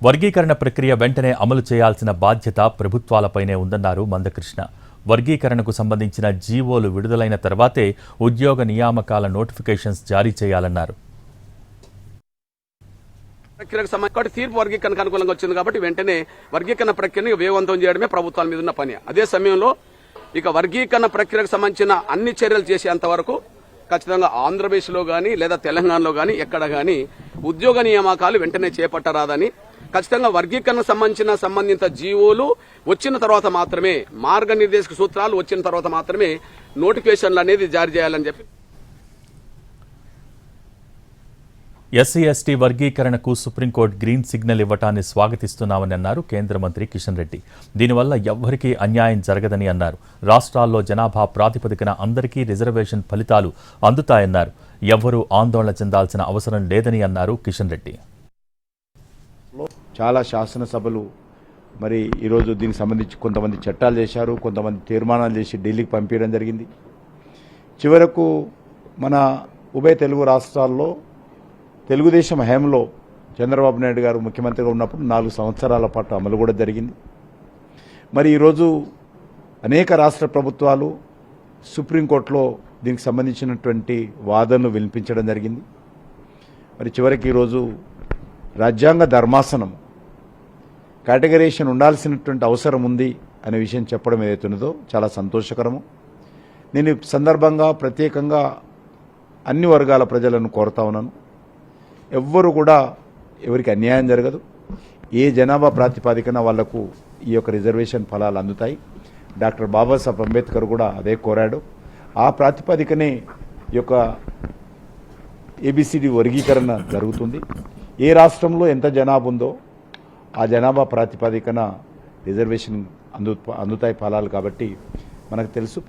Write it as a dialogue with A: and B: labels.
A: వర్గీకరణ ప్రక్రియ వెంటనే అమలు చేయాల్సిన బాధ్యత ప్రభుత్వాలపైనే ఉందన్నారు మందకృష్ణ. వర్గీకరణకు సంబంధించిన జీవోలు విడుదలైన తర్వాతే ఉద్యోగ నియామకాల నోటిఫికేషన్స్ జారీ చేయాలన్నారు.
B: తీర్పు వర్గీకరణకు అనుకూలంగా వచ్చింది కాబట్టి వెంటనే వర్గీకరణ ప్రక్రియను వేగవంతం చేయడమే ప్రభుత్వాల మీద ఉన్న పని. అదే సమయంలో ఇక వర్గీకరణ ప్రక్రియకు సంబంధించిన అన్ని చర్యలు చేసేంత వరకు ఖచ్చితంగా ఆంధ్రప్రదేశ్లో కానీ లేదా తెలంగాణలో కానీ ఎక్కడ కానీ ఉద్యోగ నియామకాలు వెంటనే చేపట్టరాదని, ఖచ్చితంగా వర్గీకరణకు సంబంధిత జీవోలు వచ్చిన తర్వాత మాత్రమే, మార్గనిర్దేశక సూత్రాలు వచ్చిన తర్వాత మాత్రమే నోటిఫికేషన్లు అనేది జారీ చేయాలని చెప్పి
A: ఎస్సీ ఎస్టీ వర్గీకరణకు సుప్రీంకోర్టు గ్రీన్ సిగ్నల్ ఇవ్వటాన్ని స్వాగతిస్తున్నామని అన్నారు కేంద్ర మంత్రి కిషన్ రెడ్డి. దీనివల్ల ఎవ్వరికీ అన్యాయం జరగదని అన్నారు. రాష్ట్రాల్లో జనాభా ప్రాతిపదికన అందరికీ రిజర్వేషన్ ఫలితాలు అందుతాయన్నారు. ఎవ్వరూ ఆందోళన చెందాల్సిన అవసరం లేదని అన్నారు కిషన్ రెడ్డి.
C: చాలా శాసనసభలు మరి ఈరోజు దీనికి సంబంధించి కొంతమంది చట్టాలు చేశారు, కొంతమంది తీర్మానాలు చేసి ఢిల్లీకి పంపించడం జరిగింది. చివరకు మన ఉభయ తెలుగు రాష్ట్రాల్లో తెలుగుదేశం హయాంలో చంద్రబాబు నాయుడు గారు ముఖ్యమంత్రిగా ఉన్నప్పుడు 4 సంవత్సరాల పాటు అమలు కూడా జరిగింది. మరి ఈరోజు అనేక రాష్ట్ర ప్రభుత్వాలు సుప్రీంకోర్టులో దీనికి సంబంధించినటువంటి వాదనలు వినిపించడం జరిగింది. మరి చివరికి ఈరోజు రాజ్యాంగ ధర్మాసనం కేటగరైజేషన్ ఉండాల్సినటువంటి అవసరం ఉంది అనే విషయం చెప్పడం ఏదైతున్నదో చాలా సంతోషకరము. నేను ఈ సందర్భంగా ప్రత్యేకంగా అన్ని వర్గాల ప్రజలను కోరుతా ఉన్నాను. ఎవ్వరు కూడా ఎవరికి అన్యాయం జరగదు. ఏ జనాభా ప్రాతిపాదికన వాళ్లకు ఈ యొక్క రిజర్వేషన్ ఫలాలు అందుతాయి. డాక్టర్ బాబాసాహెబ్ అంబేద్కర్ కూడా అదే కోరాడు. ఆ ప్రాతిపదికనే ఈ యొక్క ఏబిసిడి వర్గీకరణ జరుగుతుంది. ఏ రాష్ట్రంలో ఎంత జనాభా ఉందో ఆ జనాభా ప్రాతిపదికన రిజర్వేషన్ అందుతాయి ఫలాలు. కాబట్టి మనకు తెలుసు.